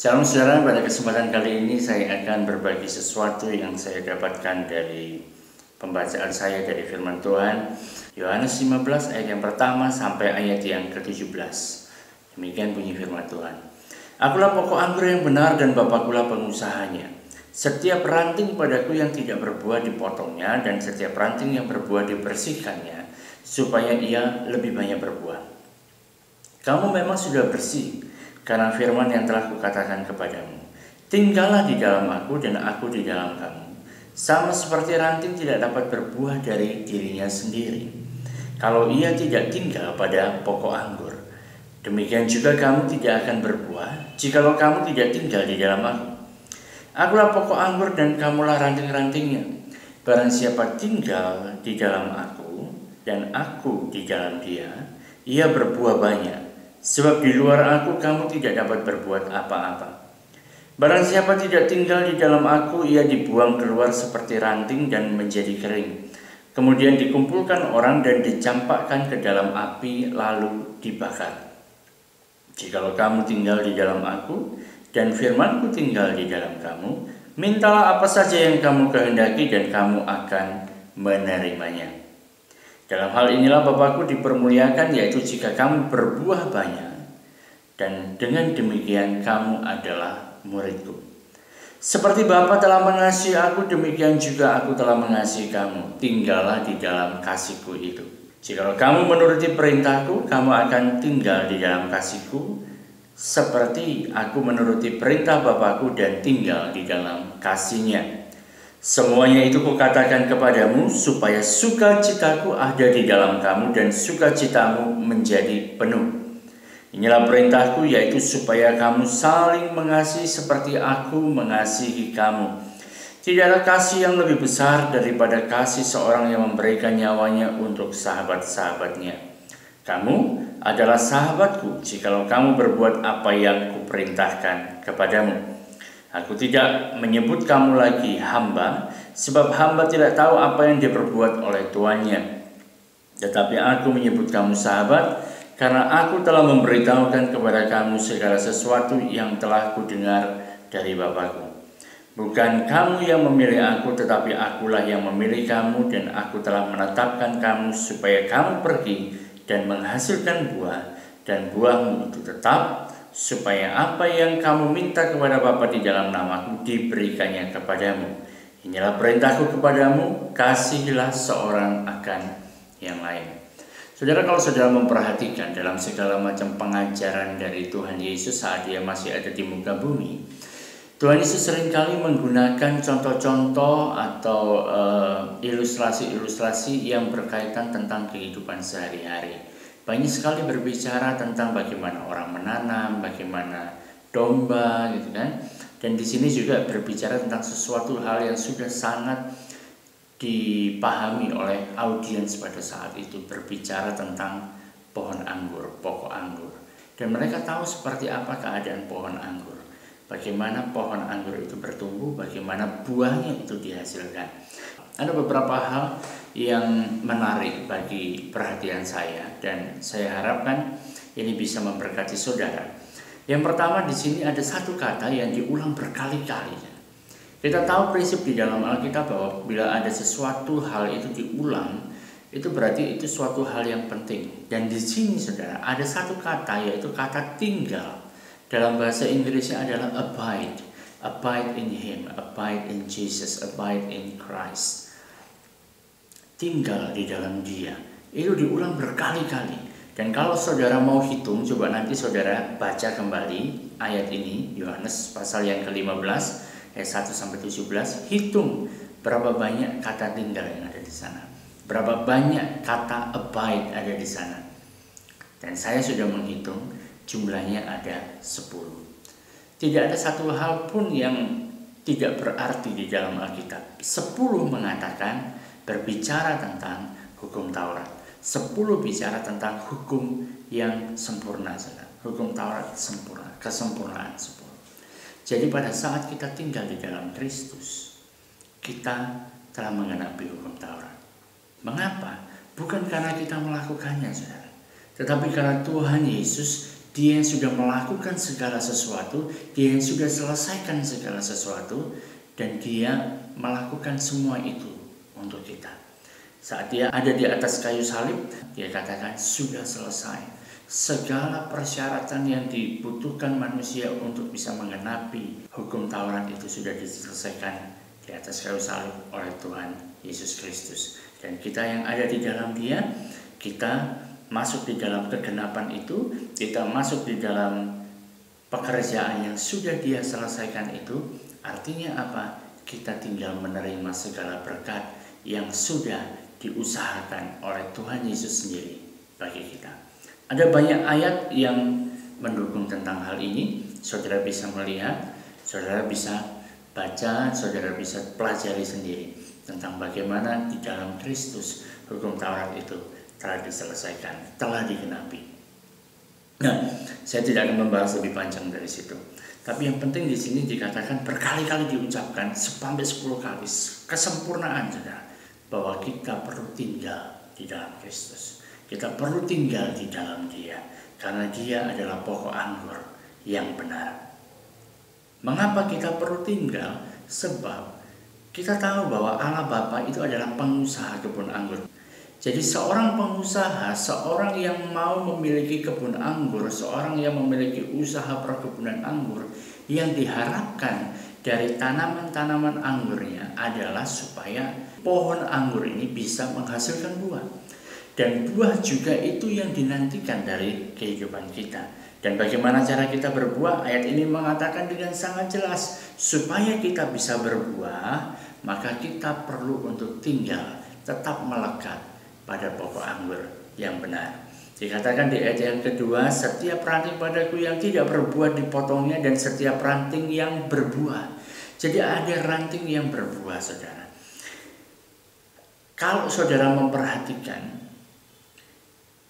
Shalom saudara, pada kesempatan kali ini saya akan berbagi sesuatu yang saya dapatkan dari pembacaan saya dari firman Tuhan. Yohanes 15 ayat yang pertama sampai ayat yang ke-17. Demikian bunyi firman Tuhan. Akulah pokok anggur yang benar dan Bapakulah pengusahanya. Setiap ranting padaku yang tidak berbuah dipotongnya, dan setiap ranting yang berbuah dibersihkannya, supaya ia lebih banyak berbuah. Kamu memang sudah bersih karena firman yang telah kukatakan kepadamu. Tinggallah di dalam aku dan aku di dalam kamu. Sama seperti ranting tidak dapat berbuah dari dirinya sendiri kalau ia tidak tinggal pada pokok anggur. Demikian juga kamu tidak akan berbuah jikalau kamu tidak tinggal di dalam aku. Akulah pokok anggur dan kamulah ranting-rantingnya. Barang siapa tinggal di dalam aku dan aku di dalam dia, ia berbuah banyak. Sebab di luar aku kamu tidak dapat berbuat apa-apa. Barang siapa tidak tinggal di dalam aku, ia dibuang keluar seperti ranting dan menjadi kering. Kemudian dikumpulkan orang dan dicampakkan ke dalam api lalu dibakar. Jikalau kamu tinggal di dalam aku dan firmanku tinggal di dalam kamu, mintalah apa saja yang kamu kehendaki dan kamu akan menerimanya. Dalam hal inilah Bapakku dipermuliakan, yaitu jika kamu berbuah banyak, dan dengan demikian kamu adalah muridku. Seperti Bapa telah mengasihi aku, demikian juga aku telah mengasihi kamu. Tinggallah di dalam kasihku itu. Jikalau kamu menuruti perintahku, kamu akan tinggal di dalam kasihku, seperti aku menuruti perintah Bapakku dan tinggal di dalam kasihnya. Semuanya itu kukatakan kepadamu supaya sukacitaku ada di dalam kamu dan sukacitamu menjadi penuh. Inilah perintahku, yaitu supaya kamu saling mengasihi seperti aku mengasihi kamu. Tidak ada kasih yang lebih besar daripada kasih seorang yang memberikan nyawanya untuk sahabat-sahabatnya. Kamu adalah sahabatku jikalau kamu berbuat apa yang kuperintahkan kepadamu. Aku tidak menyebut kamu lagi hamba, sebab hamba tidak tahu apa yang diperbuat oleh tuannya. Tetapi aku menyebut kamu sahabat, karena aku telah memberitahukan kepada kamu segala sesuatu yang telah kudengar dari Bapakku. Bukan kamu yang memilih aku, tetapi akulah yang memilih kamu, dan aku telah menetapkan kamu supaya kamu pergi dan menghasilkan buah, dan buahmu itu tetap, supaya apa yang kamu minta kepada Bapa di dalam namaku diberikannya kepadamu. Inilah perintahku kepadamu, kasihilah seorang akan yang lain. Saudara, kalau saudara memperhatikan dalam segala macam pengajaran dari Tuhan Yesus saat dia masih ada di muka bumi, Tuhan Yesus seringkali menggunakan contoh-contoh atau ilustrasi-ilustrasi yang berkaitan tentang kehidupan sehari-hari. Banyak sekali berbicara tentang bagaimana orang menanam, bagaimana domba, gitu kan. Dan di sini juga berbicara tentang sesuatu hal yang sudah sangat dipahami oleh audiens pada saat itu, berbicara tentang pohon anggur, pokok anggur. Dan mereka tahu seperti apa keadaan pohon anggur, bagaimana pohon anggur itu bertumbuh, bagaimana buahnya itu dihasilkan. Ada beberapa hal yang menarik bagi perhatian saya, dan saya harapkan ini bisa memberkati saudara. Yang pertama, di sini ada satu kata yang diulang berkali-kali. Kita tahu prinsip di dalam Alkitab bahwa bila ada sesuatu hal itu diulang, itu berarti itu suatu hal yang penting. Dan di sini saudara ada satu kata, yaitu kata tinggal. Dalam bahasa Inggrisnya adalah abide. Abide in Him, abide in Jesus, abide in Christ. Tinggal di dalam Dia. Itu diulang berkali-kali. Dan kalau saudara mau hitung, coba nanti saudara baca kembali ayat ini, Yohanes pasal yang ke-15 ayat 1-17, hitung berapa banyak kata tinggal yang ada di sana. Berapa banyak kata abide ada di sana. Dan saya sudah menghitung, jumlahnya ada 10. Tidak ada satu hal pun yang tidak berarti di dalam Alkitab. 10 mengatakan berbicara tentang hukum Taurat. 10 bicara tentang hukum yang sempurna. Hukum Taurat sempurna, kesempurnaan sempurna. Jadi pada saat kita tinggal di dalam Kristus, kita telah mengenapi hukum Taurat. Mengapa? Bukan karena kita melakukannya, saudara, tetapi karena Tuhan Yesus Dia yang sudah melakukan segala sesuatu, Dia yang sudah selesaikan segala sesuatu, dan Dia melakukan semua itu untuk kita. Saat Dia ada di atas kayu salib, Dia katakan sudah selesai. Segala persyaratan yang dibutuhkan manusia untuk bisa menggenapi hukum Taurat itu sudah diselesaikan di atas kayu salib oleh Tuhan Yesus Kristus. Dan kita yang ada di dalam Dia, kita masuk di dalam kegenapan itu, kita masuk di dalam pekerjaan yang sudah Dia selesaikan itu. Artinya apa? Kita tinggal menerima segala berkat yang sudah diusahakan oleh Tuhan Yesus sendiri bagi kita. Ada banyak ayat yang mendukung tentang hal ini. Saudara bisa melihat, saudara bisa baca, saudara bisa pelajari sendiri tentang bagaimana di dalam Kristus hukum Taurat itu telah diselesaikan, telah digenapi. Nah, saya tidak akan membahas lebih panjang dari situ. Tapi yang penting di sini dikatakan berkali-kali diucapkan sampai 10 kali kesempurnaan, saudara, bahwa kita perlu tinggal di dalam Kristus. Kita perlu tinggal di dalam Dia karena Dia adalah pokok anggur yang benar. Mengapa kita perlu tinggal? Sebab kita tahu bahwa Allah Bapa itu adalah pengusaha kebun anggur. Jadi seorang pengusaha, seorang yang mau memiliki kebun anggur, seorang yang memiliki usaha perkebunan anggur, yang diharapkan dari tanaman-tanaman anggurnya adalah supaya pohon anggur ini bisa menghasilkan buah. Dan buah juga itu yang dinantikan dari kehidupan kita. Dan bagaimana cara kita berbuah? Ayat ini mengatakan dengan sangat jelas, supaya kita bisa berbuah, maka kita perlu untuk tinggal, tetap melekat pada pokok anggur yang benar. Dikatakan di ayat yang kedua, setiap ranting padaku yang tidak berbuah dipotongnya, dan setiap ranting yang berbuah. Jadi ada ranting yang berbuah, saudara. Kalau saudara memperhatikan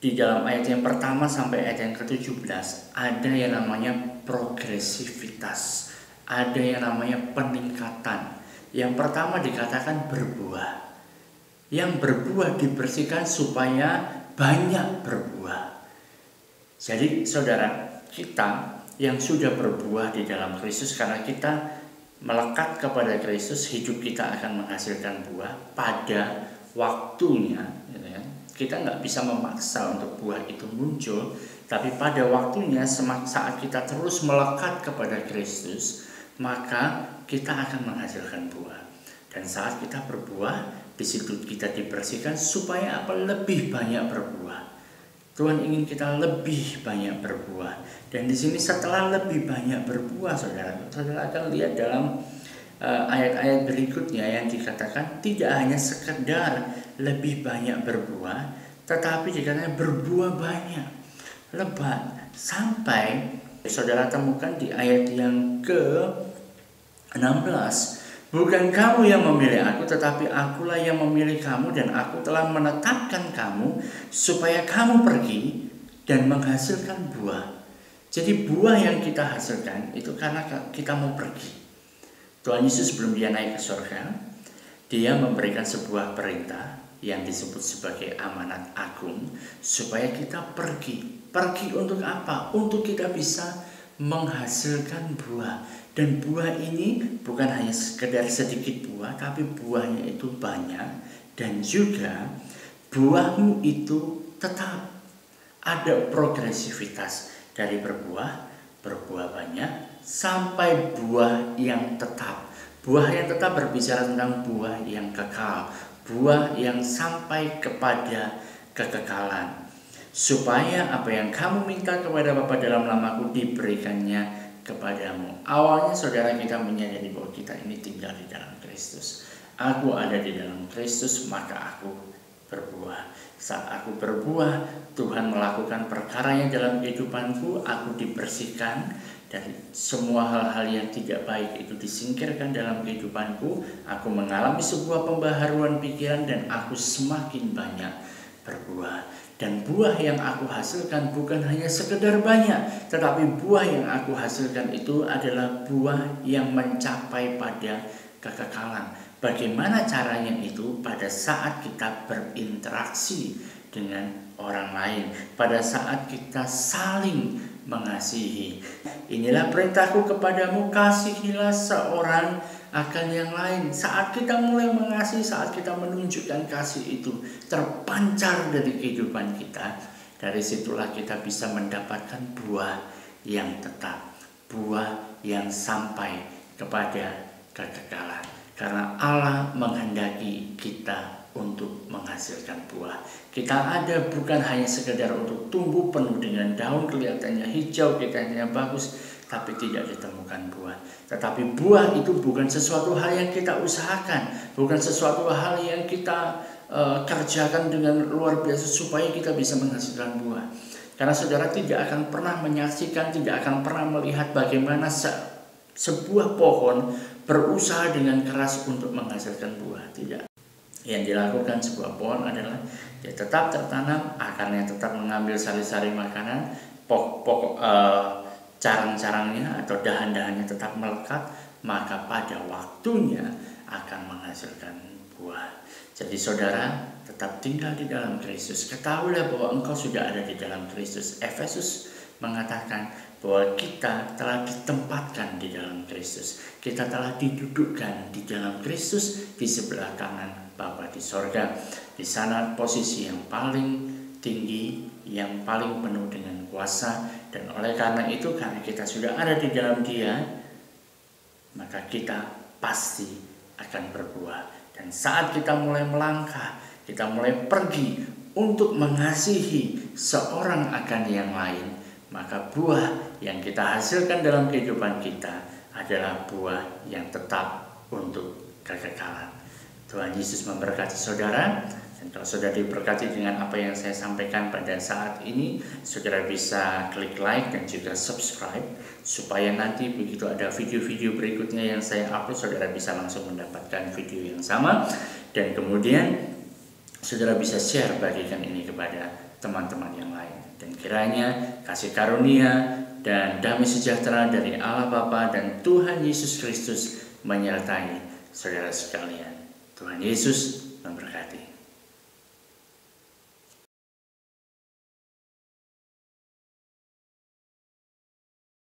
di dalam ayat yang pertama sampai ayat yang ke-17, ada yang namanya progresivitas, ada yang namanya peningkatan. Yang pertama dikatakan berbuah. Yang berbuah dibersihkan supaya banyak berbuah. Jadi saudara, kita yang sudah berbuah di dalam Kristus, karena kita melekat kepada Kristus, hidup kita akan menghasilkan buah pada waktunya. Kita nggak bisa memaksa untuk buah itu muncul, tapi pada waktunya saat kita terus melekat kepada Kristus, maka kita akan menghasilkan buah. Dan saat kita berbuah, di situ kita dibersihkan supaya apa? Lebih banyak berbuah. Tuhan ingin kita lebih banyak berbuah. Dan di sini setelah lebih banyak berbuah, saudara akan lihat dalam ayat-ayat berikutnya yang dikatakan tidak hanya sekedar lebih banyak berbuah, tetapi dikatakan berbuah banyak, lebat, sampai saudara temukan di ayat yang ke-16. Bukan kamu yang memilih aku, tetapi akulah yang memilih kamu, dan aku telah menetapkan kamu supaya kamu pergi dan menghasilkan buah. Jadi buah yang kita hasilkan itu karena kita mau pergi. Tuhan Yesus sebelum Dia naik ke surga, Dia memberikan sebuah perintah yang disebut sebagai amanat agung, supaya kita pergi. Pergi untuk apa? Untuk kita bisa menghasilkan buah. Dan buah ini bukan hanya sekedar sedikit buah, tapi buahnya itu banyak. Dan juga buahmu itu tetap ada progresivitas dari berbuah banyak sampai buah yang tetap. Buah yang tetap berbicara tentang buah yang kekal, buah yang sampai kepada kekekalan. Supaya apa yang kamu minta kepada Bapa dalam namaku diberikannya kepadamu. Awalnya saudara kita menyadari bahwa kita ini tinggal di dalam Kristus. Aku ada di dalam Kristus, maka aku berbuah. Saat aku berbuah, Tuhan melakukan perkaranya dalam kehidupanku. Aku dibersihkan dari semua hal-hal yang tidak baik, itu disingkirkan dalam kehidupanku. Aku mengalami sebuah pembaharuan pikiran, dan aku semakin banyak berbuah. Dan buah yang aku hasilkan bukan hanya sekedar banyak, tetapi buah yang aku hasilkan itu adalah buah yang mencapai pada kekekalan. Bagaimana caranya itu? Pada saat kita berinteraksi dengan orang lain, pada saat kita saling mengasihi. Inilah perintahku kepadamu, kasihilah seorang akan yang lain. Saat kita mulai mengasihi, saat kita menunjukkan kasih itu terpancar dari kehidupan kita, dari situlah kita bisa mendapatkan buah yang tetap, buah yang sampai kepada kekekalan. Karena Allah menghendaki kita untuk menghasilkan buah. Kita ada bukan hanya sekedar untuk tumbuh penuh dengan daun kelihatannya hijau, kelihatannya bagus, tapi tidak ditemukan buah. Tetapi buah itu bukan sesuatu hal yang kita usahakan, bukan sesuatu hal yang kita kerjakan dengan luar biasa supaya kita bisa menghasilkan buah. Karena saudara tidak akan pernah menyaksikan, tidak akan pernah melihat bagaimana sebuah pohon berusaha dengan keras untuk menghasilkan buah. Tidak. Yang dilakukan sebuah pohon adalah dia tetap tertanam, akarnya tetap mengambil sari-sari makanan, pokok carang-carangnya atau dahan-dahannya tetap melekat, maka pada waktunya akan menghasilkan buah. Jadi saudara, tetap tinggal di dalam Kristus. Ketahuilah bahwa engkau sudah ada di dalam Kristus. Efesus mengatakan bahwa kita telah ditempatkan di dalam Kristus. Kita telah didudukkan di dalam Kristus di sebelah kanan Bapa di sorga. Di sana posisi yang paling tinggi, yang paling penuh dengan kuasa. Dan oleh karena itu, karena kita sudah ada di dalam Dia, maka kita pasti akan berbuah. Dan saat kita mulai melangkah, kita mulai pergi untuk mengasihi seorang akan yang lain, maka buah yang kita hasilkan dalam kehidupan kita adalah buah yang tetap untuk kekekalan. Tuhan Yesus memberkati saudara. Dan kalau saudara diberkati dengan apa yang saya sampaikan pada saat ini, saudara bisa klik like dan juga subscribe, supaya nanti begitu ada video-video berikutnya yang saya upload, saudara bisa langsung mendapatkan video yang sama. Dan kemudian saudara bisa share, bagikan ini kepada teman-teman yang lain. Dan kiranya kasih karunia dan damai sejahtera dari Allah Bapa dan Tuhan Yesus Kristus menyertai saudara sekalian. Tuhan Yesus memberkati.